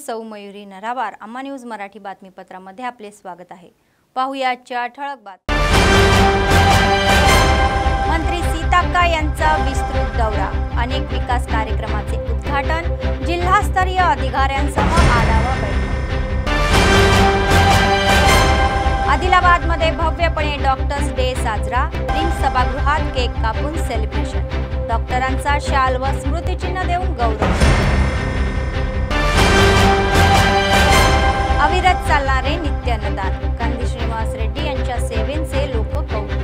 सौ मयुरी नरावार अम्मा न्यूज मराठी बातमीपत्रामध्ये आपले स्वागत आहे। पाहूया आजच्या ठळक बातम्या। मंत्री सीताक्का यांचा विस्तृत दौरा, अनेक विकास कार्यक्रमाचे उद्घाटन, जिल्हास्तरीय अधिकाऱ्यांसह आढावा बैठक। आदिलाबादमध्ये भव्यपणे डॉक्टर्स डे साजरा, रिम्स सभागृहात केक कापून सेलिब्रेशन, डॉक्टरांचा शाल व स्मृतिचिन्ह देऊन गौरव। अविरत चालणारे नित्यान्नदान, कांदी श्रीनिवास रेड्डी यांच्या सेवेचे लोक कौतुक।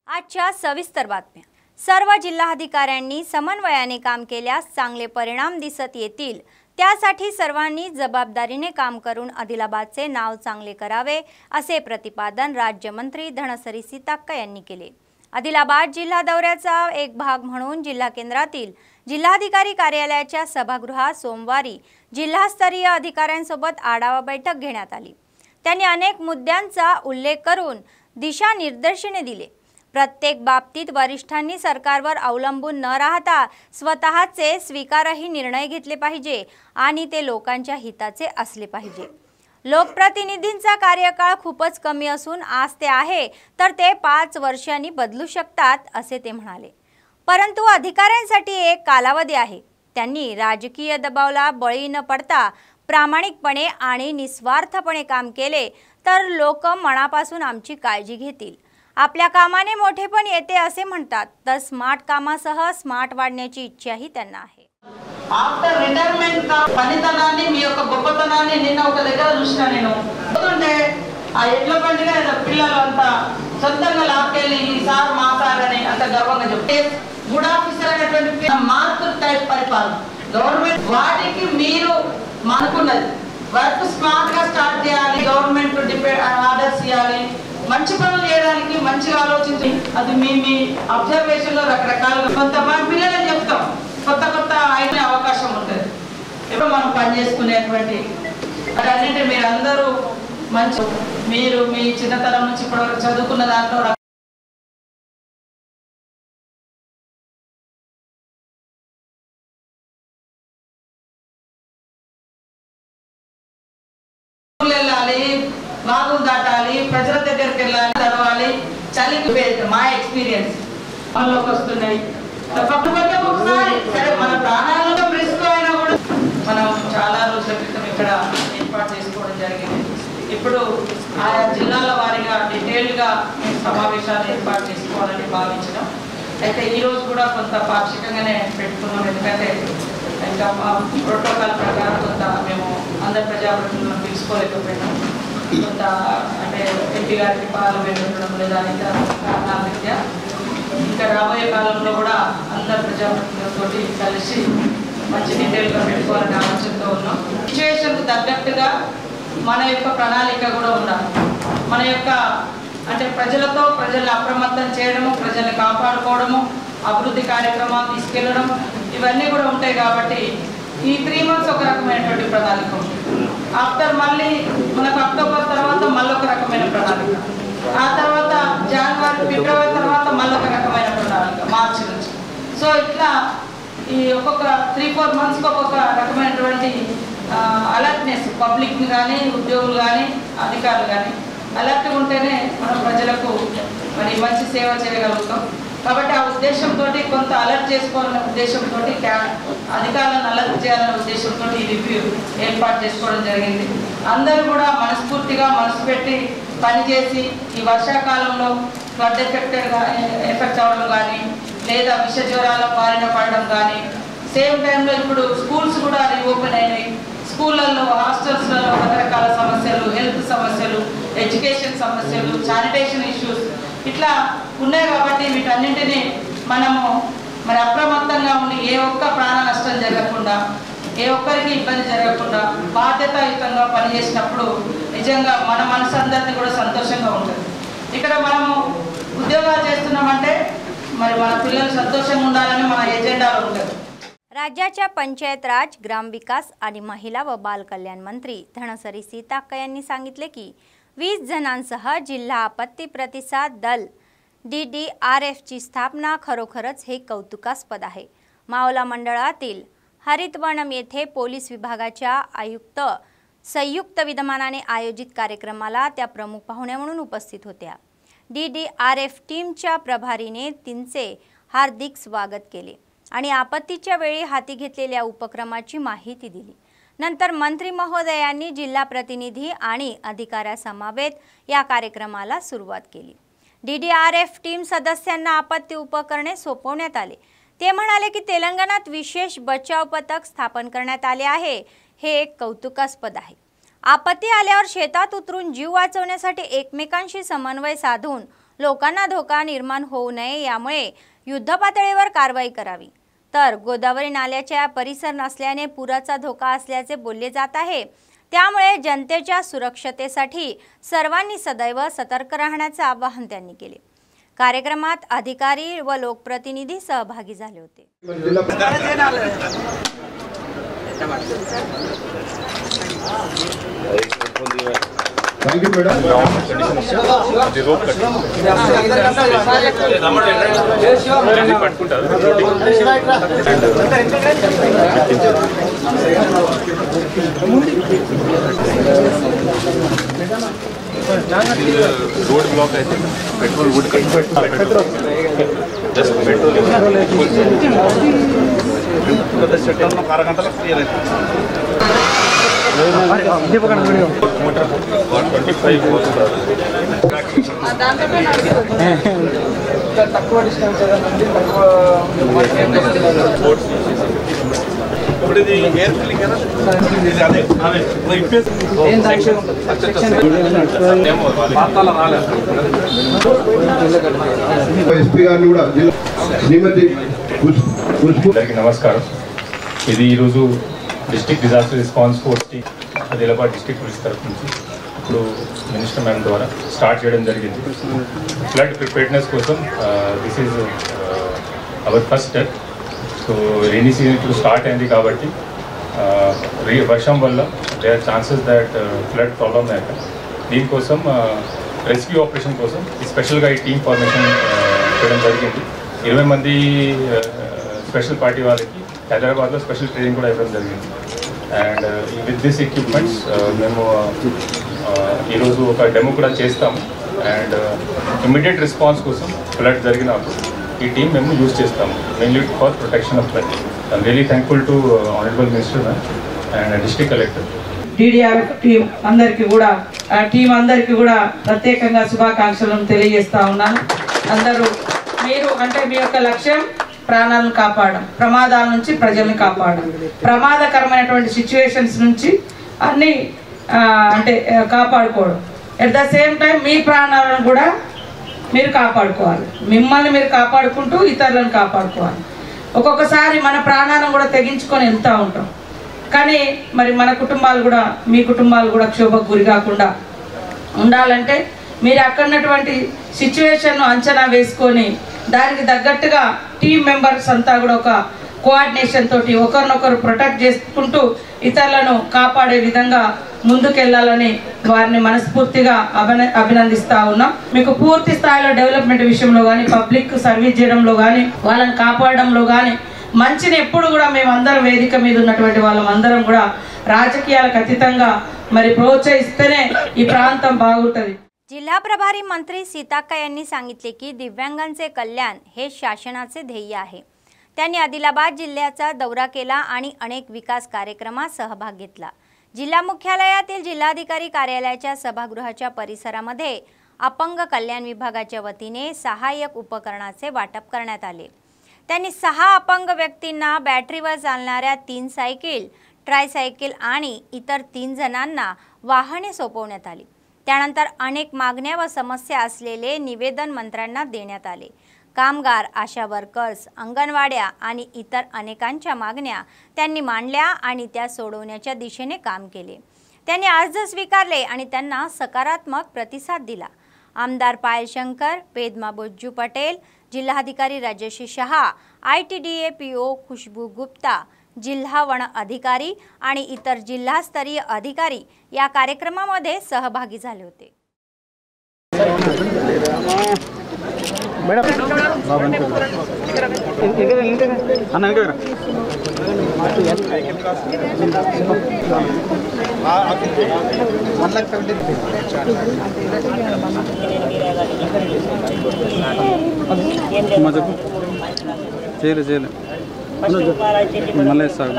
आजच्या सविस्तर बातम्या। सर्व जिल्हाधिकाऱ्यांनी समन्वयाने काम केल्यास चांगले परिणाम दिसत येतील, त्यासाठी सर्वांनी जबाबदारीने काम करून आदिलाबादचे नाव चांगले करावे, असे प्रतिपादन राज्यमंत्री धनसरी सीताक्का यांनी केले। आदिलाबाद जिल्हा दौऱ्याचा एक भाग म्हणून जिल्हा केंद्रातील जिल्हाधिकारी कार्यालयाच्या सभागृहात सोमवारी जिल्हास्तरीय अधिकाऱ्यांसोबत आढावा बैठक घेण्यात आली। त्यांनी अनेक मुद्द्यांचा उल्लेख करून दिशानिर्देशने दिले। प्रत्येक बाबतीत वरिष्ठांनी सरकारवर अवलंबून न राहता स्वतःचे स्वीकारार्ह निर्णय घेतले पाहिजे आणि ते लोकांच्या हिताचे असले पाहिजे। लोकप्रतिनिधींचा कार्यकाळ खूपच कमी असून आज ते आहे तर ते 5 वर्षांनी बदलू शकतात, असे ते म्हणाले। परंतु अधिकाऱ्यांसाठी एक कालावधी आहे। त्यांनी राजकीय दबावाला बळी न पडता प्रामाणिकपणे आणि निस्वार्थपणे काम केले तर लोक मनापासून आमची काळजी घेतील। आपल्या कामाने मोठेपण येते असे म्हणतात, तर स्मार्ट कामासह स्मार्ट वाढण्याची इच्छाही त्यांना आहे। ఆఫ్టర్ రిటైర్మెంట్ పనితనాన్ని మీ యొక్క గొప్పతనాన్ని నిన్న ఒక దగ్గర చూసినా నేను పోతుంటే ఆ ఎడ్ల బండిగా పిల్లలు అంతా సొంతంగా లాక్కెళ్ళి ఈ సార్ మా సార్ అని అంత గర్వంగా చెప్తారు। గుడ్ ఆఫీసర్ అనేటువంటి మార్క్ టైప్ పరిపాలన గవర్నమెంట్ వాటికి మీరు అనుకున్నది వర్క్ స్మార్ట్ గా స్టార్ట్ చేయాలి, గవర్నమెంట్ ఆర్డర్స్ ఇవ్వాలి, మంచి పనులు చేయడానికి మంచిగా ఆలోచించి అది మీ అబ్జర్వేషన్ లో రకరకాలుగా కొంతమంది పిల్లలని చెప్తాం కొత్త కొత్త అయిన అవకాశం ఉంటుంది। ఇప్పుడు మనం పని చేసుకునేటువంటి అన్నింటి మీరు అందరూ మంచి మీరు మీ చిన్నతనం నుంచి ఇప్పటివరకు చదువుకున్న దాంట్లో వెళ్ళాలి, వాగులు దాటాలి, ప్రజల దగ్గరికి వెళ్ళాలి, చదవాలి, చలికి మా ఎక్స్పీరియన్స్ మనలోకి వస్తున్నాయి। సరే మన ప్రాణాలలో రిస్క్ అయినా కూడా మనం చాలా రోజుల క్రితం ఇక్కడ ఏర్పాటు చేసుకోవడం జరిగింది। ఇప్పుడు ఆయా జిల్లాల వారీగా డీటెయిల్గా సమావేశాలు ఏర్పాటు చేసుకోవాలని భావించడం। అయితే ఈరోజు కూడా కొంత పాక్షికంగానే పెట్టుకున్నాం, ఎందుకంటే ఇంకా ప్రోటోకాల్ ప్రకారం కొంత మేము అందరి ప్రజాప్రతినిధులను తీసుకోలేకపోయినాం। కొంత అంటే ఎంపీ గారికి పార్లమెంట్ ఉండడం లేదా ఇతర కారణాల రీత్యా ఇంకా రాబోయే కాలంలో కూడా అందరు ప్రజాప్రతినిధులతో కలిసి మంచి డీటెయిల్గా పెట్టుకోవాలని ఆలోచనతో ఉన్నాం। సిచ్యువేషన్కు తగ్గట్టుగా మన యొక్క ప్రణాళిక కూడా ఉండాలి। మన యొక్క అంటే ప్రజల్ని అప్రమత్తం చేయడము, ప్రజల్ని కాపాడుకోవడము, అభివృద్ధి కార్యక్రమాలు తీసుకెళ్లడం ఇవన్నీ కూడా ఉంటాయి। కాబట్టి ఈ 3 మంత్స్ ఒక రకమైనటువంటి ప్రణాళిక ఉంటుంది। ఆఫ్టర్ మళ్ళీ మనకు అక్టోబర్ తర్వాత మళ్ళీ ఒక రకమైన ప్రణాళిక, ఆ తర్వాత జనవరి ఫిబ్రవరి తర్వాత మళ్ళీ ఒక రకమైన ప్రణాళిక మార్చి నుంచి। సో ఇట్లా ఈ ఒక్కొక్క 3-4 మంత్స్కి ఒక్కొక్క రకమైనటువంటి అలర్ట్నెస్ పబ్లిక్ని కానీ ఉద్యోగులు కానీ అధికారులు కానీ అలర్ట్గా ఉంటేనే మనం ప్రజలకు మరి మంచి సేవ చేయగలుగుతాం। కాబట్టి ఆ ఉద్దేశంతో కొంత అలర్ట్ చేసుకోవాలనే ఉద్దేశంతో అధికారులను అలర్ట్ చేయాలనే ఉద్దేశంతో ఈ రివ్యూ ఏర్పాటు చేసుకోవడం జరిగింది। అందరూ కూడా మనస్ఫూర్తిగా మనసు పెట్టి పనిచేసి ఈ వర్షాకాలంలో ఫ్లడ్ ఎఫెక్ట్ అవ్వడం కానీ లేదా విష జ్వరాల బారిన పడడం కానీ, సేమ్ టైంలో ఇప్పుడు స్కూల్స్ కూడా రీఓపెన్ అయినాయి। స్కూళ్ళల్లో హాస్టల్స్లలో రకరకాల సమస్యలు, హెల్త్ సమస్యలు, ఎడ్యుకేషన్ సమస్యలు, శానిటేషన్ ఇష్యూస్ ఇట్లా ఉన్నాయి। కాబట్టి వీటన్నింటినీ మనము మరి అప్రమత్తంగా ఉండి ఏ ఒక్క ప్రాణ నష్టం జరగకుండా, ఏ ఒక్కరికి ఇబ్బంది జరగకుండా బాధ్యతాయుతంగా పనిచేసినప్పుడు నిజంగా మన మనసు అందరినీ కూడా సంతోషంగా ఉంటుంది। ఇక్కడ మనము ఉద్యోగాలు చేస్తున్నామంటే మరి మన పిల్లలు సంతోషంగా ఉండాలని మన ఎజెండాలో ఉంటుంది। राज्याच्या पंचायत राज, ग्रामविकास आणि महिला व बाल कल्याण मंत्री धनसरी सीताक्का यांनी सांगितले की 20 जणांसह जिल्हा आपत्ती प्रतिसाद दल DDRF ची स्थापना खरोखरच हे कौतुकास्पद आहे। मावला मंडळातील हरितवनम येथे पोलीस विभागाच्या आयुक्त संयुक्त विद्यमानाने आयोजित कार्यक्रमाला त्या प्रमुख पाहुण्या म्हणून उपस्थित होत्या। DDRF टीमच्या प्रभारीने तिचे हार्दिक स्वागत केले आणि आपत्तीच्या वेळी हाती घेतलेल्या उपक्रमाची माहिती दिली। नंतर मंत्री महोदयांनी जिल्हा प्रतिनिधी आणि अधिकाऱ्यासमवेत या कार्यक्रमाला सुरुवात केली। DDRF टीम सदस्यांना आपत्ती उपकरणे सोपवण्यात आले। ते म्हणाले की तेलंगणात विशेष बचाव पथक स्थापन करण्यात आले आहे, हे एक कौतुकास्पद आहे। आपत्ती आल्यावर शेतात उतरून जीव वाचवण्यासाठी एकमेकांशी समन्वय साधून लोकांना धोका निर्माण होऊ नये यामुळे युद्धपातळीवर कारवाई करावी। तर गोदावरी नाल्याच्या परिसर नसल्याने पुराचा धोका असल्याचे बोलले जात आहे, त्यामुळे जनतेच्या सुरक्षतेसाठी सर्वांनी सदैव सतर्क राहण्याचे आवाहन त्यांनी केले। कार्यक्रमात अधिकारी व लोकप्रतिनिधी सहभागी झाले होते। Thank you, madam. Road block आहे, petrol would cut just petrol shutdown कारखाना क्लियर आहे। 125 తక్కువ డిస్టెన్స్ ఇప్పుడు ఇది ఎయిర్ ఫిల్లింగ్ కదా, ఇది అదే అదే ఎస్పీ గారిని కూడా శ్రీమతి నమస్కారం। ఇది ఈరోజు district disaster response force team Adilabad district police తరఫు నుంచి ఇప్పుడు మినిస్టర్ మ్యామ్ ద్వారా స్టార్ట్ చేయడం జరిగింది। ఫ్లడ్ ప్రిపేర్డ్నెస్ కోసం this is our first step. So rainy season ఇప్పుడు స్టార్ట్ అయింది కాబట్టి వర్షం వల్ల there are chances that flood problem అయ్యాక దీనికోసం రెస్క్యూ ఆపరేషన్ కోసం స్పెషల్గా ఈ టీమ్ ఫార్మేషన్ చేయడం జరిగింది। 20 మంది స్పెషల్ పార్టీ వాళ్ళకి హైదరాబాద్లో స్పెషల్ ట్రైనింగ్ కూడా ఇవ్వడం జరిగింది। అండ్ విత్ దిస్ ఎక్విప్మెంట్స్ మేము ఈరోజు ఒక డెమో కూడా చేస్తాము। అండ్ ఇమ్మీడియట్ రెస్పాన్స్ కోసం ఫ్లడ్ జరిగినప్పుడు ఈ టీం మేము యూజ్ చేస్తాము, mainly for protection of flood. I'm really thankful to honourable minister and district collector. DDRF team అందరికీ కూడా ప్రత్యేకంగా శుభాకాంక్షలను తెలియజేస్తా ఉన్నాను। అందరూ మీరు అంటే మీ యొక్క లక్ష్యం ప్రాణాలను కాపాడడం, ప్రమాదాల నుంచి ప్రజల్ని కాపాడడం, ప్రమాదకరమైనటువంటి సిచ్యువేషన్స్ నుంచి అన్ని అంటే కాపాడుకోవడం, ఎట్ ద సేమ్ టైం మీ ప్రాణాలను కూడా మీరు కాపాడుకోవాలి, మిమ్మల్ని మీరు కాపాడుకుంటూ ఇతరులను కాపాడుకోవాలి। ఒక్కొక్కసారి మన ప్రాణాలను కూడా తెగించుకొని వెళ్తూ ఉంటాం, కానీ మరి మన కుటుంబాలు కూడా మీ కుటుంబాలు కూడా క్షోభకు గురి కాకుండా ఉండాలంటే మీరు అక్కడ ఉన్నటువంటి సిచ్యువేషన్ను అంచనా వేసుకొని దానికి తగ్గట్టుగా టీం మెంబర్స్ అంతా కూడా ఒక కోఆర్డినేషన్ తోటి ఒకరినొకరు ప్రొటెక్ట్ చేసుకుంటూ ఇతరులను కాపాడే విధంగా ముందుకెళ్లాలని వారిని మనస్ఫూర్తిగా అభినందిస్తా ఉన్నాం। మీకు పూర్తి స్థాయిలో డెవలప్మెంట్ విషయంలో కానీ, పబ్లిక్ సర్వీస్ చేయడంలో కానీ, వాళ్ళని కాపాడడంలో కానీ మంచిని ఎప్పుడు కూడా మేమందరం వేదిక మీద ఉన్నటువంటి వాళ్ళందరం కూడా రాజకీయాలకు అతీతంగా మరి प्रोत्साहिస్తేనే ఈ ప్రాంతం బాగుంటుంది। जिल्हा प्रभारी मंत्री सीताक्का यांनी सांगितले की दिव्यांगांचे कल्याण हे शासनाचे ध्येय आहे। त्यांनी आदिलाबाद जिल्ह्याचा दौरा केला आणि अनेक विकास कार्यक्रमात सहभाग घेतला। जिल्हा मुख्यालयातील जिल्हाधिकारी कार्यालयाच्या सभागृहाच्या परिसरामध्ये अपंग कल्याण विभागाच्या वतीने सहाय्यक उपकरणाचे वाटप करण्यात आले। त्यांनी 6 अपंग व्यक्तींना बॅटरीवर चालणाऱ्या 3 सायकल, ट्रायसायकल आणि इतर 3 जणांना वाहने सोपवण्यात आली। त्यानंतर अनेक मागण्या व समस्या असलेले निवेदन मंत्र्यांना देण्यात आले। कामगार, आशा वर्कर्स, अंगणवाड्या आणि इतर अनेकांच्या मागण्या त्यांनी मांडल्या आणि त्या सोडवण्याच्या दिशेने काम केले। त्यांनी अर्ज स्वीकारले आणि त्यांना सकारात्मक प्रतिसाद दिला। आमदार पायल शंकर, पेदमा बोज्जू पटेल, जिल्हाधिकारी राजेश शहा, ITDA PO खुशबू गुप्ता, जिल्हा वन अधिकारी आणि इतर जिल्हास्तरीय अधिकारी या कार्यक्रमामध्ये सहभागी झाले होते। मैडम చేయలే మళ్ళీ సార్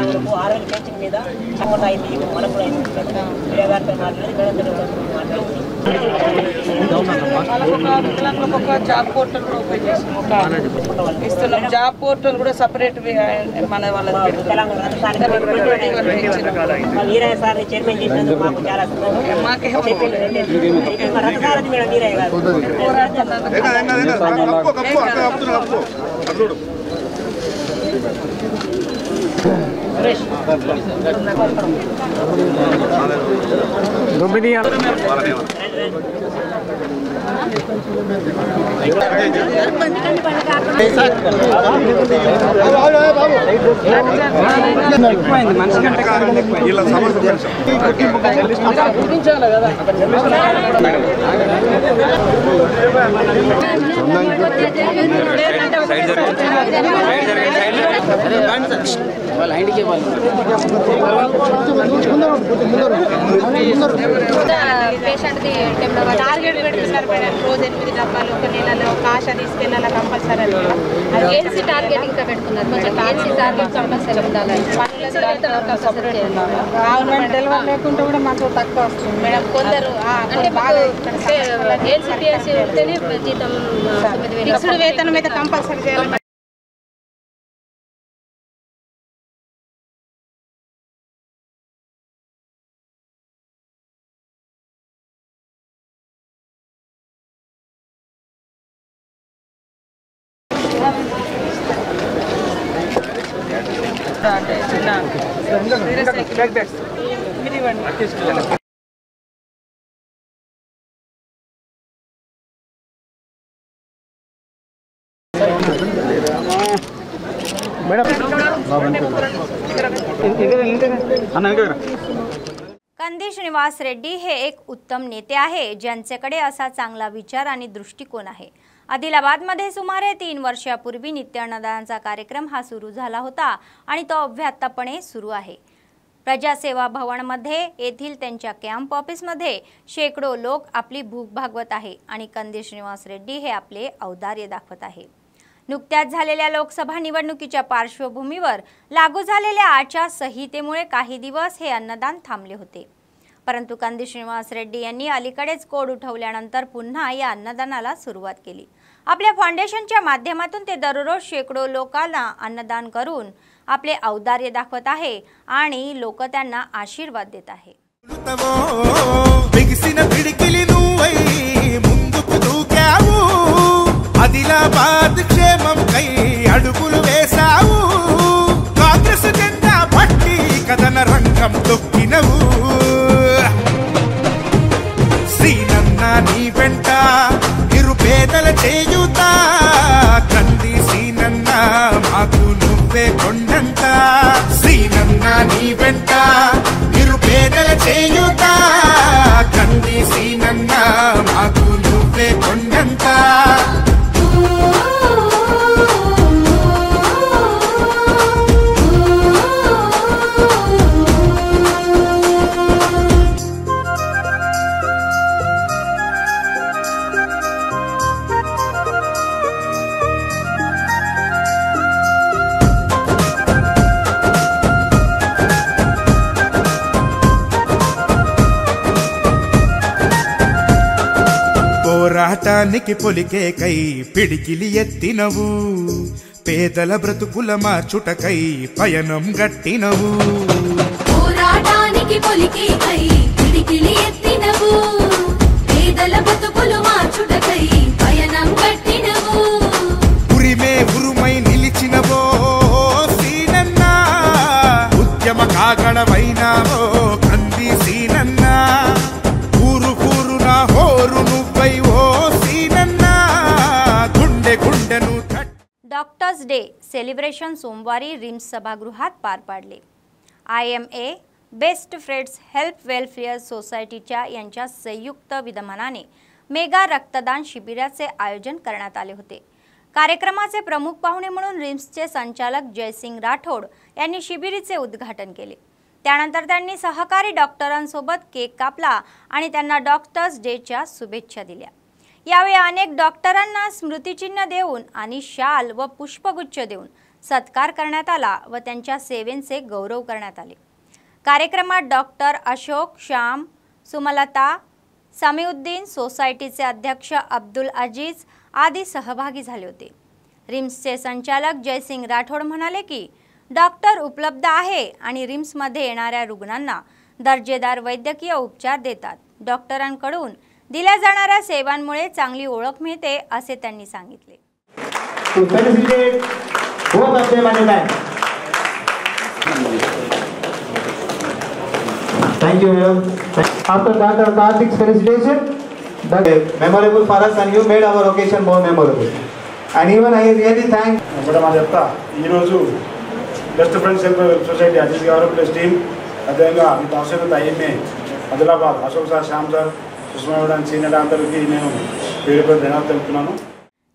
జాబ్ పోర్టల్ కూడా ఓపెన్ చేస్తున్నాం. జాబ్ పోర్టల్ కూడా సపరేట్ మన వాళ్ళకి పేషెంట్ది టార్గెట్ పెడుతున్నారు మేడం. రోజు 8 డబ్బాలు ఒక నెలలో కాష తీసుకెళ్ళాలి కంపల్సరీ. అది ఏసీ టార్గెట్ ఇంకా పెడుతున్నారు. కొంచెం ఏసీ టార్గెట్ కంపల్సరీ ఉండాలి. గవర్నమెంట్ డెలివరీ లేకుంటే కూడా మాకు తక్కువ వస్తుంది మేడం. కొందరు ఏసీ టీఎస్సీ ఉంటేనే జీతం ఫిక్స్డ్ వేతనం అయితే కంపల్సరీ చేయాలి. कंदी श्रीनिवास रेड्डी हे एक उत्तम नेते आहे ज्यांच्याकडे असा चांगला विचार आणि दृष्टिकोन आहे। आदिलाबादमध्ये सुमारे 3 वर्षापूर्वी नित्य अन्नदानाचा कार्यक्रम हा सुरू झाला होता आणि तो अव्याहतपणे सुरू आहे। प्रजासेवा भवनमध्ये येथील त्यांच्या कॅम्प ऑफिसमध्ये शेकडो लोक आपली भूक भागवत आहे आणि कंदी श्रीनिवास रेड्डी हे आपले औदार्य दाखवत आहे। नुकत्याच झालेल्या लोकसभा निवडणुकीच्या पार्श्वभूमीवर लागू झालेल्या आचारसंहितेमुळे काही दिवस हे अन्नदान थांबले होते, परंतु कंदी श्रीनिवास रेड्डी यांनी अलीकडेच कोड उठवल्यानंतर पुन्हा या अन्नदानाला सुरुवात केली। आपल्या फाउंडेशनच्या माध्यमातून ते दररोज शेकडो लोकांना अन्नदान करून आपले औदार्य दाखवत आहे आणि लोक त्यांना आशीर्वाद देत आहे। ఆదిలాబాద్ క్షేమం కై అడుగులు వేసావు, కాంగ్రెస్ జెండా పట్టి కథన రంగం తొక్కినవు, శ్రీనన్న నీ వెంట నిరుపేదల చేయుత, కంది శ్రీనన్న మాకు నువ్వే కొండంత, శ్రీనన్న నీ వెంట నిరుపేదల చేయుత, కంది శ్రీనన్న మాకు నువ్వే కొండంత। పోరాటానికి పొలికేకై పిడికిలి ఎత్తినవు, పేదల బ్రతుకుల మార్చుటకై పయనం గట్టినవు, పోరాటానికి పొలికేకై పిడికిలి ఎత్తినవు, పేదల బ్రతుకుల మార్చుటకై పయనం గట్టినవు, ఉరిమే ఉరుమై నిలిచినవో సీనన్న, ఉద్యమ కాగడవైనావో కంది సీనన్న, ఊరు ఊరున హోరు నువ్వై ఓ సీనన్న, గుండె గుండెను। डॉक्टर्स डे सेलिब्रेशन सोमवारी रिम्स सभागृहात पार पाडले। IMA best friends help welfare सोसायटीच्या यांच्या संयुक्त विद्यमानाने मेगा रक्तदान शिबिराचे आयोजन करण्यात आले होते। कार्यक्रमाचे प्रमुख पाहुणे म्हणून रिम्सचे संचालक जयसिंग राठोड यांनी शिबिरीचे उद्घाटन केले। त्यानंतर त्यांनी सहकारी डॉक्टरांसोबत केक कापला आणि त्यांना डॉक्टर्स डेच्या शुभेच्छा दिल्या। यावेळी अनेक डॉक्टरांना स्मृतिचिन्ह देऊन आणि शाल व पुष्पगुच्छ देऊन सत्कार करण्यात आला व त्यांच्या सेवेचे गौरव करण्यात आले। कार्यक्रमात डॉक्टर अशोक, श्याम, सुमलता, समीउद्दीन, सोसायटीचे अध्यक्ष अब्दुल अजीज आदी सहभागी झाले होते। रिम्सचे संचालक जयसिंग राठोड म्हणाले की डॉक्टर उपलब्ध आहे आणि रिम्समध्ये येणाऱ्या रुग्णांना दर्जेदार वैद्यकीय उपचार देतात। डॉक्टरांकडून दिल्या जाणाऱ्या सेवांमुळे चांगली ओळख मिळते असे त्यांनी सांगितले। Thank you, ma'am. After Dr. Karthik's felicitation, memorable for us, and you made our occasion more memorable. And even I really thank. Madam Ajapta, ఈరోజు best friends welfare society Ajit garu plus team అదేవిధంగా విత్ అవసరం IMA Adilabad Ashok sir, Shyam sir, Sushma madam, senior అందరికీ నేను పేరు పేరు ధన్యవాదాలు తెలుపుతున్నాను।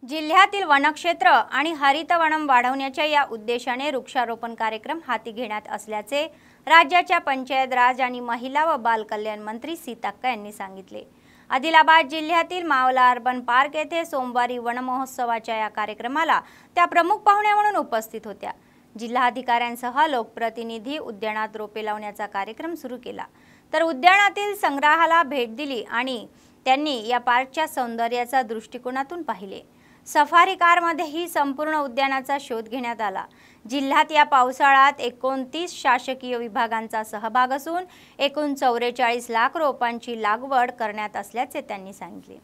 जिल्ह्यातील वनक्षेत्र आणि हरित वनम वाढवण्याच्या या उद्देशाने वृक्षारोपण कार्यक्रम हाती घेण्यात असल्याचे राज्याच्या पंचायत राज आणि महिला व बाल कल्याण मंत्री सीताक्का यांनी सांगितले। आदिलाबाद जिल्ह्यातील मावला अर्बन पार्क येथे सोमवारी वनमहोत्सवाच्या या कार्यक्रमाला त्या प्रमुख पाहुण्या म्हणून उपस्थित होत्या। जिल्हाधिकाऱ्यांसह लोकप्रतिनिधी उद्यानात रोपे लावण्याचा कार्यक्रम सुरू केला, तर उद्यानातील संग्रहाला भेट दिली आणि त्यांनी या पार्कच्या सौंदर्याचा दृष्टिकोनातून पाहिले। सफारी कारमध्येही संपूर्ण उद्यानाचा शोध घेण्यात आला। जिल्ह्यात या पावसाळ्यात 29 शासकीय विभागांचा सहभाग असून एकूण 44 लाख रोपांची लागवड करण्यात असल्याचे त्यांनी सांगितले।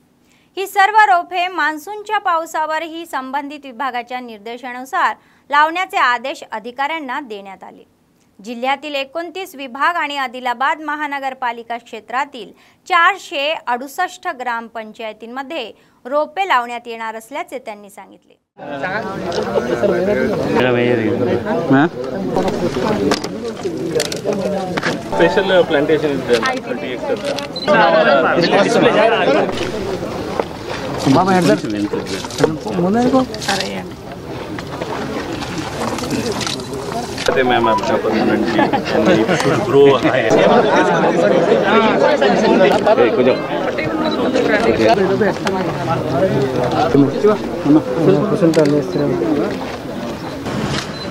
ही सर्व रोपे मान्सूनच्या पावसावरही संबंधित विभागाच्या निर्देशानुसार लावण्याचे आदेश अधिकाऱ्यांना देण्यात आले। जिल्ह्यातील 29 विभाग आणि आदिलाबाद महानगरपालिका क्षेत्रातील 468 ग्रामपंचायतींमध्ये रोपे लावण्यात येणार असल्याचे त्यांनी सांगितले। स्पेशल प्लांटेशन मैम आपका परमानेंटली ग्रो है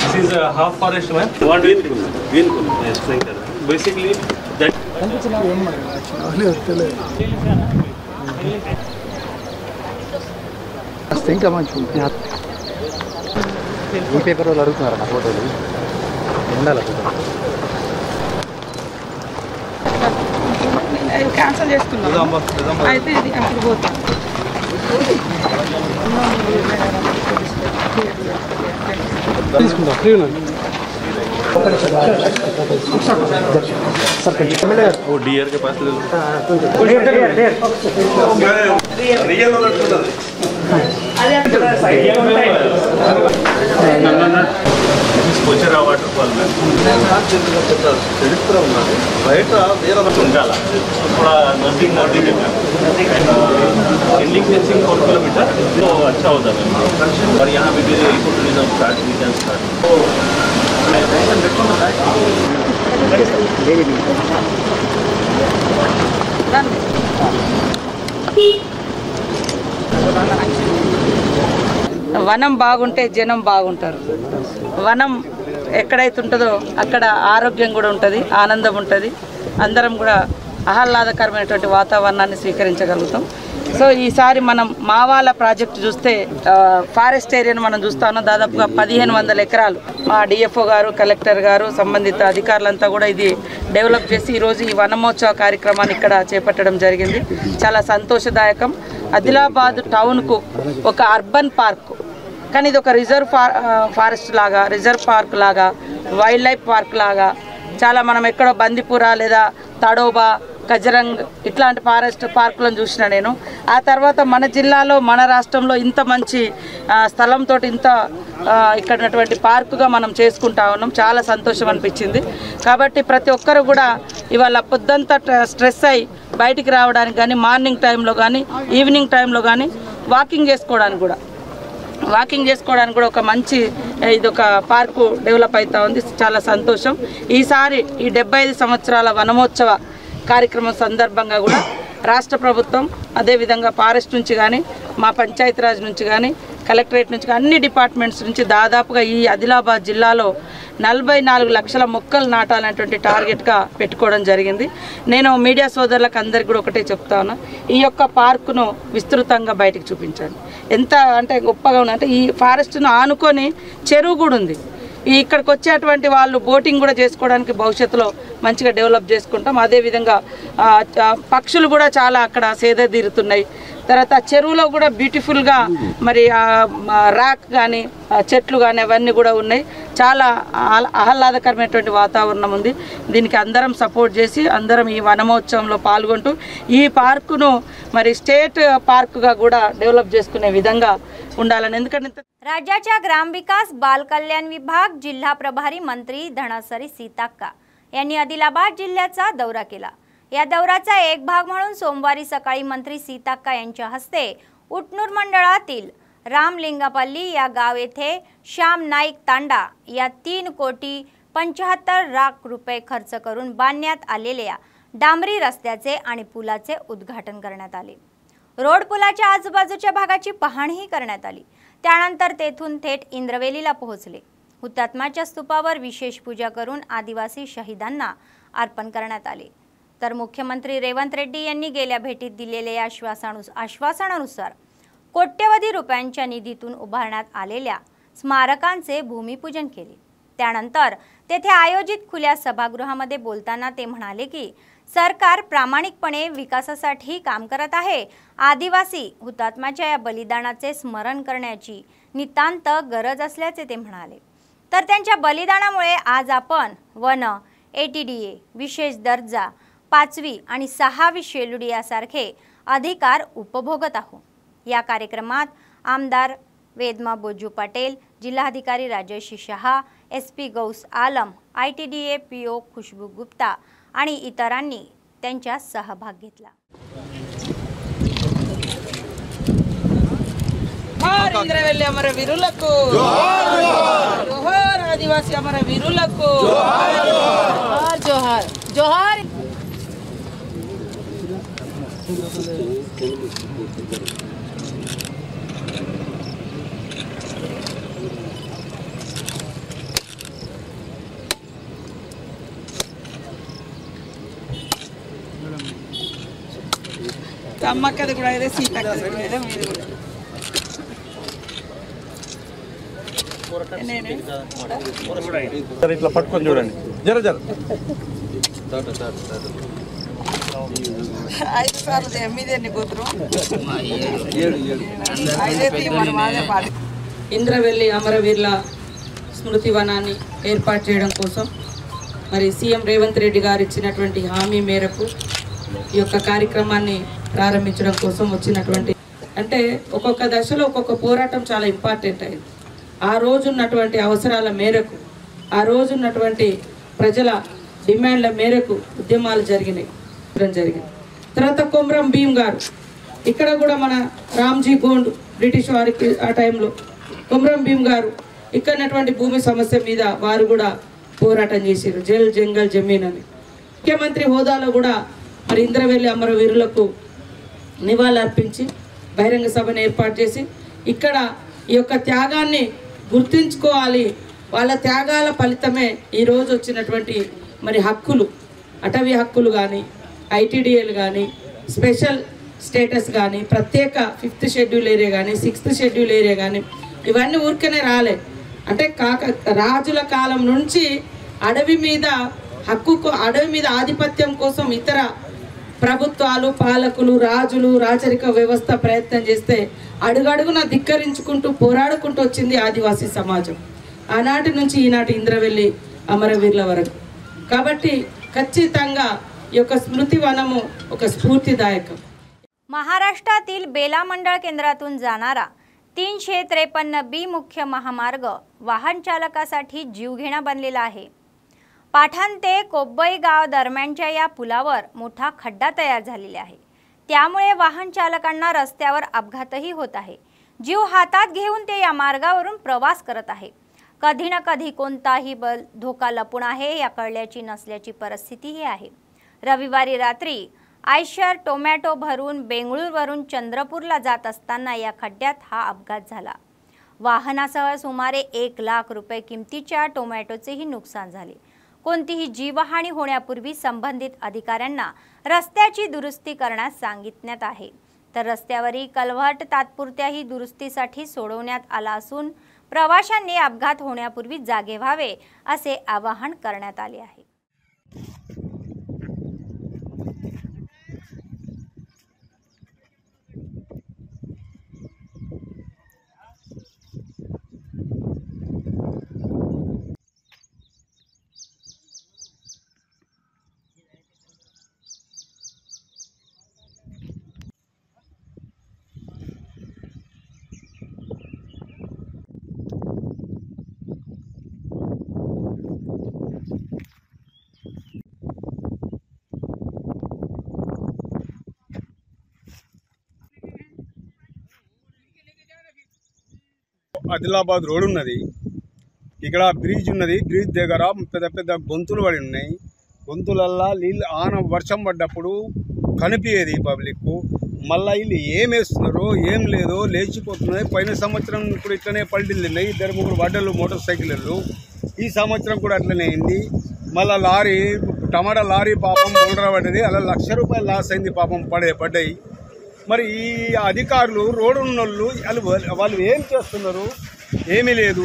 This is a half forest, man. What green yes, basically that. think about ఈ పేపర్ వాళ్ళు అడుగుతున్నారు నా ఫోటోలు ఉండాలి క్యాన్సిల్ చేసుకున్నాం అయితే ఇది అప్పుడు పోతాం తీసుకుందాం ఫ్రీ ఉన్నాను वो डियर के पास ले लो रियल कोचरा वाटर फॉल में राइट ఉండాలి थोड़ा नर्सिंग एंडिंग फेंसिंग 4 किलोमीटर तो अच्छा होता है और यहाँ पे भी eco tourism start we can start వనం బాగుంటే జనం బాగుంటారు। వనం ఎక్కడైతే ఉంటుందో అక్కడ ఆరోగ్యం కూడా ఉంటుంది, ఆనందం ఉంటుంది, అందరం కూడా ఆహ్లాదకరమైనటువంటి వాతావరణాన్ని స్వీకరించగలుగుతాం। సో ఈసారి మనం మావాల ప్రాజెక్టు చూస్తే ఫారెస్ట్ ఏరియాను మనం చూస్తాను, దాదాపుగా 1500 ఎకరాలు మా డిఎఫ్ఓ గారు, కలెక్టర్ గారు, సంబంధిత అధికారులంతా కూడా ఇది డెవలప్ చేసి ఈరోజు ఈ వనమోత్సవ కార్యక్రమాన్ని ఇక్కడ చేపట్టడం జరిగింది। చాలా సంతోషదాయకం। ఆదిలాబాద్ టౌన్కు ఒక అర్బన్ పార్క్, కానీ ఇది ఒక రిజర్వ్ ఫారెస్ట్ లాగా, రిజర్వ్ పార్క్ లాగా, వైల్డ్ లైఫ్ పార్క్ లాగా చాలా మనం ఎక్కడో బందిపుర లేదా తడోబా, కజరంగ్ ఇట్లాంటి ఫారెస్ట్ పార్కులను చూసిన నేను। ఆ తర్వాత మన జిల్లాలో మన రాష్ట్రంలో ఇంత మంచి స్థలంతో ఇంత ఇక్కడటువంటి పార్కుగా మనం చేసుకుంటా ఉన్నాం, చాలా సంతోషం అనిపించింది। కాబట్టి ప్రతి ఒక్కరు కూడా ఇవాళ పొద్దంతా స్ట్రెస్ అయ్యి బయటికి రావడానికి కానీ, మార్నింగ్ టైంలో కానీ, ఈవినింగ్ టైంలో కానీ వాకింగ్ చేసుకోవడానికి కూడా వాకింగ్ చేసుకోవడానికి కూడా ఒక మంచి ఇదొక పార్కు డెవలప్ అవుతా ఉంది. చాలా సంతోషం. ఈసారి ఈ 75 సంవత్సరాల వనమోత్సవ కార్యక్రమం సందర్భంగా కూడా రాష్ట్ర ప్రభుత్వం అదేవిధంగా ఫారెస్ట్ నుంచి కానీ మా పంచాయతీరాజ్ నుంచి కానీ కలెక్టరేట్ నుంచి అన్ని డిపార్ట్మెంట్స్ నుంచి దాదాపుగా ఈ ఆదిలాబాద్ జిల్లాలో 44 లక్షల మొక్కలు నాటాలనేటువంటి టార్గెట్గా పెట్టుకోవడం జరిగింది. నేను మీడియా సోదరులకు అందరికీ కూడా ఒకటే చెప్తా ఉన్నా, ఈ యొక్క పార్కును విస్తృతంగా బయటకు చూపించండి. ఎంత అంటే గొప్పగా ఉందంటే ఈ ఫారెస్ట్ను ఆనుకొని చెరువు కూడా ఉంది. ఇక్కడికి వచ్చేటువంటి వాళ్ళు బోటింగ్ కూడా చేసుకోవడానికి భవిష్యత్తులో మంచిగా డెవలప్ చేసుకుంటాం. అదేవిధంగా పక్షులు కూడా చాలా అక్కడ సేద తీరుతున్నాయి. తర్వాత చెరువులో కూడా బ్యూటిఫుల్గా మరి రాక్ కానీ చెట్లు కానీ అవన్నీ కూడా ఉన్నాయి. చాలా ఆహ్లాదకరమైనటువంటి వాతావరణం ఉంది. దీనికి అందరం సపోర్ట్ చేసి అందరం ఈ వనమహోత్సవంలో పాల్గొంటూ ఈ పార్కును మరి स्टेट पार्कగా కూడా డెవలప్ చేసుకునే విధంగా ఉండాలని. ఎందుకంటే राज्याच्या ग्रामविकास बाल कल्याण विभाग जिल्हा प्रभारी मंत्री धनसरी सीताक्का यांनी आदिलाबाद जिल्ह्याचा दौरा केला. या दौऱ्याचा एक भाग म्हणून सोमवारी सकाळी मंत्री सीताक्का यांच्या हस्ते उटनूर मंडळातील रामलिंगापल्ली या गाव येथे श्याम नाईक तांडा या 3,75 लाख रुपये खर्च करून बांधण्यात आलेल्या डांबरी रस्त्याचे आणि पुलाचे उद्घाटन करण्यात आले. रोड पुलाच्या आजूबाजूच्या भागाची पाहणीही करण्यात आली. त्यानंतर तेथून थेट इंद्रवेलीला पोहोचले. हुतात्म्याच्या स्तूपावर विशेष पूजा करून आदिवासी शहीदांना अर्पण करण्यात आले. तर मुख्यमंत्री रेवंत रेड्डी यांनी गेल्या भेटीत दिलेल्या आश्वासनानुसार कोट्यवधी रुपयांच्या निधीतून उभारण्यात आलेल्या स्मारकांचे भूमिपूजन केले. त्यानंतर तेथे आयोजित खुल्या सभागृहामध्ये बोलताना ते म्हणाले की सरकार प्रामाणिकपणे विकासासाठी काम करत आहे. आदिवासी हुतात्म्याच्या या बलिदानाचे स्मरण करण्याची नितांत गरज असल्याचे ते म्हणाले. तर त्यांच्या बलिदानामुळे आज आपण वन, ATDA, विशेष दर्जा, 5वी आणि 6वी शेड्यूल यासारखे अधिकार उपभोगत आहोत. या कार्यक्रमात आमदार वेदमा बोजू पटेल, जिल्हाधिकारी राजेश शहा, SP गौस आलम, ITDA PO खुशबू गुप्ता आणि इतरांनी त्यांच्या सहभाग घेतला. ఇంద్రవెల్లి అమర వీరులకు జోహార్, జోహార్ ఆదివాసీ అమర వీరులకు జోహార్, జోహార్, జోహార్. అమ్మక్కది కూడా ఇదే సీతక్కది కూడా ఇదే మీది కూడా ఇట్లా పట్టుకొని చూడండి. జర జర 5 సార్లు మీదే కూతురు ఇంద్రవెల్లి అమరవీరుల స్మృతి వనాన్ని ఏర్పాటు చేయడం కోసం మరి సీఎం రేవంత్ రెడ్డి గారు ఇచ్చినటువంటి హామీ మేరకు ఈ యొక్క కార్యక్రమాన్ని ప్రారంభించడం కోసం వచ్చినటువంటి అంటే ఒక్కొక్క దశలో ఒక్కొక్క పోరాటం చాలా ఇంపార్టెంట్ అయింది. ఆ రోజు ఉన్నటువంటి అవసరాల మేరకు ఆ రోజు ఉన్నటువంటి ప్రజల డిమాండ్ల మేరకు ఉద్యమాలు జరిగినాయి. తర్వాత కొమ్రం భీమ్ గారు ఇక్కడ కూడా మన రామ్జీ గోండ్ బ్రిటిష్ వారికి ఆ టైంలో కొమ్రం భీమ్ గారు ఇక్కడ ఉన్నటువంటి భూమి సమస్య మీద వారు కూడా పోరాటం చేశారు. జల్ జంగల్ జమీన్ అని ముఖ్యమంత్రి హోదాలో కూడా మరి ఇంద్రవెల్లి అమరవీరులకు నివాళులర్పించి బహిరంగ సభను ఏర్పాటు చేసి ఇక్కడ ఈ యొక్క త్యాగాన్ని గుర్తించుకోవాలి. వాళ్ళ త్యాగాల ఫలితమే ఈరోజు వచ్చినటువంటి మరి హక్కులు, అటవీ హక్కులు కానీ, ITDAలు కానీ, స్పెషల్ స్టేటస్ కానీ, ప్రత్యేక 5th షెడ్యూల్ ఏరియా కానీ, 6th షెడ్యూల్ ఏరియా కానీ ఇవన్నీ ఊరికనే రాలే. అంటే రాజుల కాలం నుంచి అడవి మీద అడవి మీద ఆధిపత్యం కోసం ఇతర ప్రభుత్వాలు, పాలకులు, రాజులు, రాచరిక వ్యవస్థ ప్రయత్నం చేస్తే అడుగడుగున ధిక్కరించుకుంటూ పోరాడుకుంటూ వచ్చింది ఆదివాసీ సమాజం ఆనాటి నుంచి ఈనాటి ఇంద్రవెల్లి అమరవీరుల వరకు. కాబట్టి ఖచ్చితంగా ఈ యొక్క స్మృతి వనము ఒక స్ఫూర్తిదాయకం. महाराष्ट्रातील बेला मंडळ केंद्रातून जाणारा 353B मुख्य महामार्ग वाहन चालकासाठी जीवघेणा बनलेला आहे. पाठाण ते कोब्बई गाव दरम्यानच्या या पुलावर मोठा खड्डा तयार झालेला आहे. त्यामुळे वाहन चालकांना रस्त्यावर अपघातही होत आहे. जीव हातात घेऊन ते या मार्गावरून प्रवास करत आहे। कधी ना कधी कोणताही धोका लपून आहे या कळल्याची नसल्याची परिस्थिती ही आहे। रविवारी रात्री आयशर टोमॅटो भरून बेंगळूरवरून चंद्रपूरला जात असताना या खड्ड्यात हा अपघात झाला। वाहनासह सुमारे 1 लाख रुपये किमतीच्या टोमॅटोचेही नुकसान झाले। कोणतीही जीवहानी होण्यापूर्वी संबंधित अधिकाऱ्यांना रस्त्याची दुरुस्ती करण्यास सांगितण्यात आहे। तर रस्त्यावरील कलवट तात्पुरत्याही दुरुस्तीसाठी सोडवण्यात आला असून प्रवाशांनी अपघात होण्यापूर्वी जागे व्हावे असे आवाहन करण्यात आले आहे। ఆదిలాబాద్ రోడ్ ఉన్నది, ఇక్కడ బ్రిడ్జ్ ఉన్నది, బ్రిడ్జ్ దగ్గర పెద్ద పెద్ద గొంతులు పడి ఉన్నాయి। గొంతులల్లా నీళ్ళు వర్షం పడ్డప్పుడు కనిపించేది పబ్లిక్। మళ్ళీ వీళ్ళు ఏం వేస్తున్నారో ఏం లేదో లేచిపోతున్నాయి। పోయిన సంవత్సరం కూడా ఇట్లనే పల్టీలు తిన్నాయి, 2-3 పడ్డలు మోటార్ సైకిళ్ళు। ఈ సంవత్సరం కూడా అట్లనే అయింది। మళ్ళీ లారీ టమాటా లారీ పాపం బోల్డర్ పడ్డది, అలా ₹1,00,000 లాస్ అయింది పాపం పడ్డాయి। మరి ఈ అధికారులు రోడ్డు ఉన్నోళ్ళు వాళ్ళు ఏం చేస్తున్నారు? ఏమీ లేదు,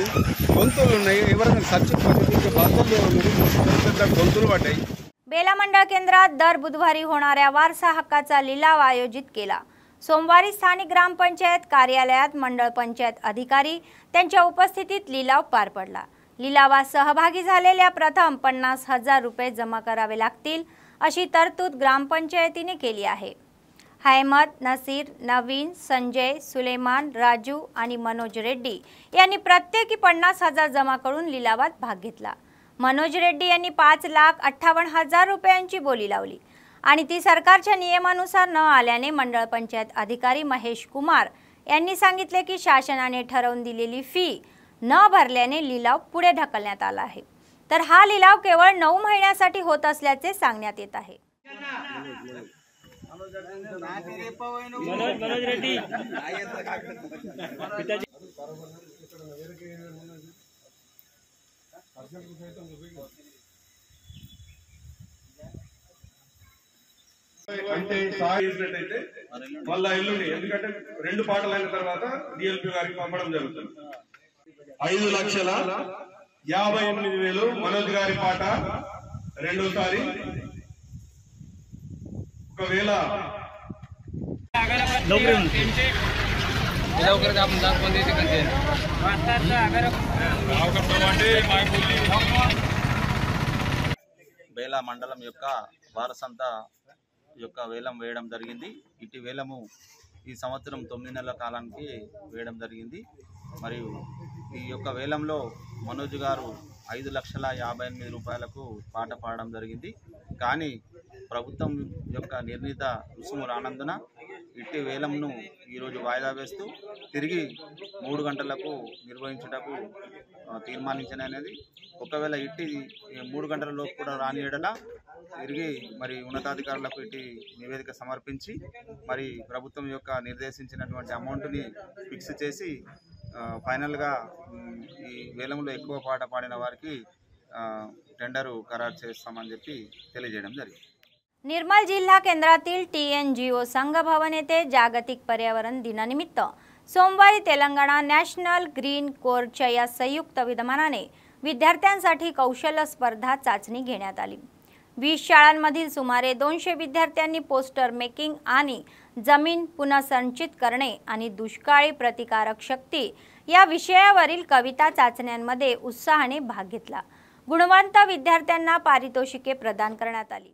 గొంతులు ఉన్నాయి, ఎవరైనా చచ్చిపోతే गंतुल वाटाई। बेला मंडळ केंद्रात दर बुधवारी होणाऱ्या वारसा हक्काचा लिलाव आयोजित केला। सोमवारी स्थानिक ग्रामपंचायत कार्यालयात मंडळ पंचायत अधिकारी त्यांच्या उपस्थितीत लिलाव पार पडला। लिलावात सहभागी झालेल्या प्रथम 50,000 रुपये जमा करावे लागतील अशी तरतूद ग्रामपंचायतीने केली आहे। हैमत, नसीर, नवीन, संजय, सुलेमान, राजू आणि मनोज रेड्डी यांनी प्रत्येकी 50,000 जमा करून लिलावात भाग घेतला। मनोज रेड्डी यांनी 5,58,000 रुपयांची बोली लावली आणि ती सरकारच्या नियमानुसार न आल्याने मंडळ पंचायत अधिकारी महेश कुमार यांनी सांगितले की शासनाने ठरवून दिलेली फी न भरल्याने लिलाव पुढे ढकलण्यात आला आहे। तर हा लिलाव केवळ 9 महिन्यासाठी होत असल्याचे सांगण्यात येत आहे। मनोज रेड्डी అంటే సాగినట్టయితే మళ్ళా ఎల్లుండి ఎందుకంటే 2 పాటలు అయిన తర్వాత డిఎల్పి గారికి పంపడం జరుగుతుంది। 5,58,000 మనోజ్ గారి పాట రెండోసారి। ఒకవేళ బేలా మండలం యొక్క వారసంత యొక్క వేలం వేయడం జరిగింది। ఇటు వేలము ఈ సంవత్సరం 9 నెలల కాలానికి వేయడం జరిగింది। మరియు ఈ యొక్క వేలంలో మనోజ్ గారు 5,58,000 రూపాయలకు పాట పాడడం జరిగింది। కానీ ప్రభుత్వం యొక్క నిర్ణీత రుసుము రానందున ఇట్టి వేలంను ఈరోజు వాయిదా వేస్తూ తిరిగి 3 గంటలకు నిర్వహించుటకు తీర్మానించినది। ఒకవేళ ఇట్టి 3 గంటలలోపు కూడా రాని ఎడల తిరిగి మరి ఉన్నతాధికారులకు ఇట్టి నివేదిక సమర్పించి మరి ప్రభుత్వం యొక్క నిర్దేశించినటువంటి అమౌంట్ని ఫిక్స్ చేసి ఫైనల్గా ఈ వేలంలో ఎక్కువ పాట पाडिన వారికి टेंडर करार చేస్తామని చెప్పి తెలియజేయడం జరిగింది। निर्मल जिल्हा केंद्रातील TNGO संघ भवन येथे जागतिक पर्यावरण दिनानिमित्त सोमवारी तेलंगणा नॅशनल ग्रीन कोरच्या या संयुक्त विद्यमानाने विद्यार्थ्यांसाठी कौशल्य स्पर्धा चाचणी घेण्यात आली। 20 शाळांमधील सुमारे 200 विद्यार्थ्यांनी पोस्टर मेकिंग आणि जमीन पुनर्संचित करणे आणि दुष्काळी प्रतिकारक शक्ती या विषयावरील कविता चाचण्यांमध्ये उत्साहाने भाग घेतला। गुणवंत विद्यार्थ्यांना पारितोषिके प्रदान करण्यात आली।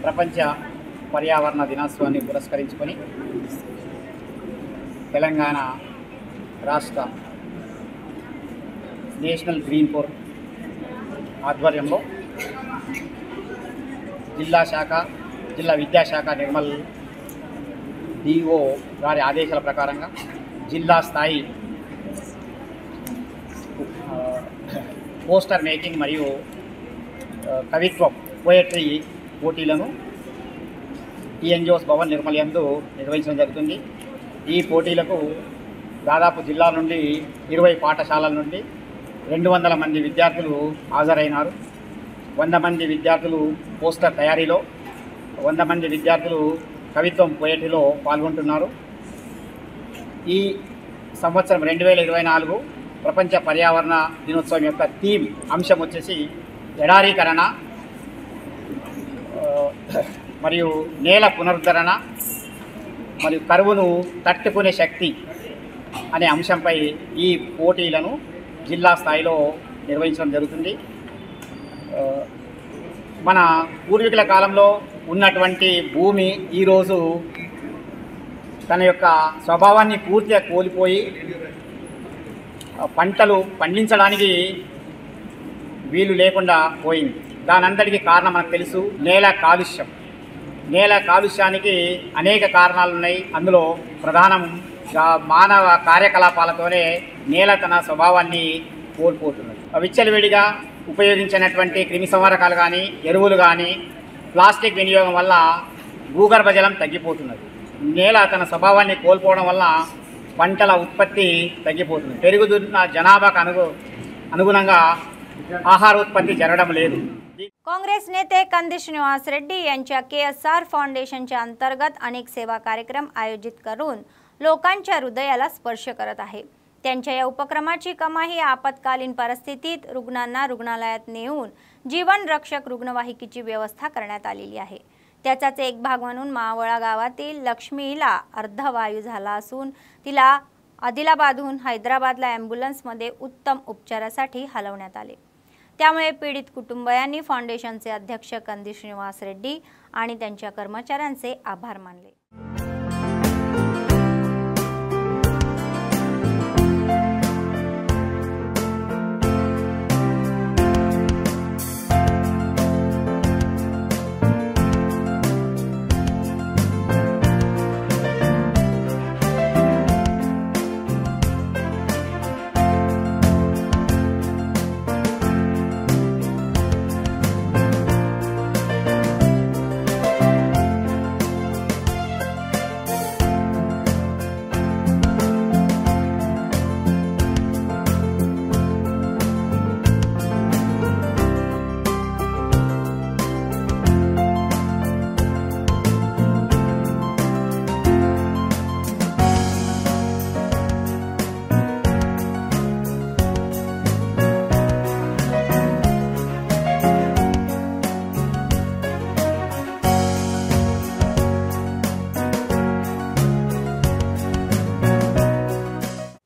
ప్రపంచ పర్యావరణ దినోత్సవాన్ని పురస్కరించుకొని తెలంగాణ రాష్ట్ర నేషనల్ గ్రీన్ కోర్ ఆధ్వర్యంలో జిల్లా విద్యాశాఖ నిర్మల్ డిఓ గారి ఆదేశాల ప్రకారంగా జిల్లా స్థాయి పోస్టర్ మేకింగ్ మరియు కవిత్వం పోయట్రీ పోటీలను టీఎన్జిఓస్ భవన్ నిర్మల్ యందు నిర్వహించడం జరుగుతుంది. ఈ పోటీలకు దాదాపు జిల్లా నుండి 20 పాఠశాలల నుండి 200 మంది విద్యార్థులు హాజరైనారు. 100 మంది విద్యార్థులు పోస్టర్ తయారీలో, 100 మంది విద్యార్థులు కవిత్వం పోయట్రీలో పాల్గొంటున్నారు. ఈ సంవత్సరం 2024 ప్రపంచ పర్యావరణ దినోత్సవం యొక్క థీమ్ అంశం వచ్చేసి ఎడారీకరణ మరియు నేల పునరుద్ధరణ మరియు కరువును తట్టుకునే శక్తి అనే అంశంపై ఈ పోటీలను జిల్లా స్థాయిలో నిర్వహించడం జరుగుతుంది. మన పూర్వీకుల కాలంలో ఉన్నటువంటి భూమి ఈరోజు తన యొక్క స్వభావాన్ని పూర్తిగా కోల్పోయి పంటలు పండించడానికి వీలు లేకుండా పోయింది. దానంతటికీ కారణం మనకు తెలుసు, నేల కాలుష్యం. నేల కాలుష్యానికి అనేక కారణాలు ఉన్నాయి. అందులో ప్రధానంగా మానవ కార్యకలాపాలతోనే నేల తన స్వభావాన్ని కోల్పోతున్నది. విచ్చలవిడిగా ఉపయోగించినటువంటి క్రిమి సంహారకాలు కానీ, ఎరువులు కానీ, ప్లాస్టిక్ వినియోగం వల్ల భూగర్భ జలం తగ్గిపోతున్నది. నేల తన స్వభావాన్ని కోల్పోవడం వల్ల పంటల ఉత్పత్తి తగ్గిపోతుంది. పెరుగుతున్న जनाभाకు अनुगुणंगा आहार उत्पत्ति जरगడం లేదు. काँग्रेस नेते कंदी श्रीनिवास रेड्डी यांच्या KSR फाउंडेशनच्या अंतर्गत अनेक सेवा कार्यक्रम आयोजित करून लोकांच्या हृदयाला स्पर्श करत आहे. त्यांच्या या उपक्रमाची कमाई आपत्कालीन परिस्थितीत रुग्णांना रुग्णालयात नेऊन जीवन रक्षक रुग्णवाहिकेची व्यवस्था करण्यात आलेली आहे. त्याचाच एक भाग म्हणून मावळा गावातील लक्ष्मीला अर्धवायू झाला असून तिला आदिलाबादहून हैदराबादला ॲम्ब्युलन्समध्ये उत्तम उपचारासाठी हलवण्यात आले. त्यामुळे पीडित कुटुंबियांनी फाउंडेशनचे अध्यक्ष कंदी श्रीनिवास रेड्डी आणि त्यांच्या कर्मचाऱ्यांचे आभार मानले.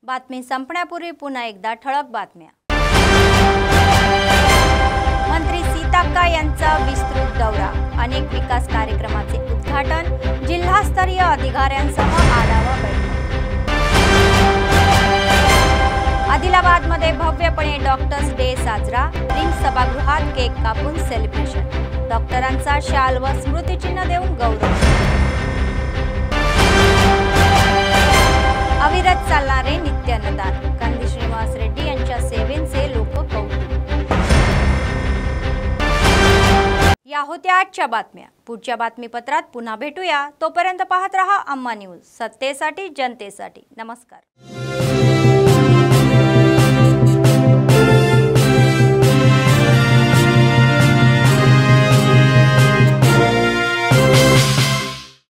बातमी संपण्यापूर्वी पुन्हा एकदा ठळक बातम्या. मंत्री सीताक्का यांचा विस्तृत दौरा, अनेक विकास कार्यक्रमाचे उद्घाटन, जिल्हास्तरीय अधिकाऱ्यांसह आढावा बैठक. आदिलाबादमध्ये भव्यपणे डॉक्टर्स डे साजरा, रिंग सभागृहात केक कापून सेलिब्रेशन, डॉक्टरांचा शाल व स्मृतिचिन्ह देऊन गौरव. अविरत चालणारे नित्य अन्नदान, कंदी श्रीनिवास रेड्डी यांच्या सेवेचे लोक कौतुक. या होत्या आजच्या बातम्या. पुढच्या बातमीपत्रात पुन्हा भेटूया. तोपर्यंत पाहत रहा अम्मा न्यूज, सत्तेसाठी जनतेसाठी. नमस्कार.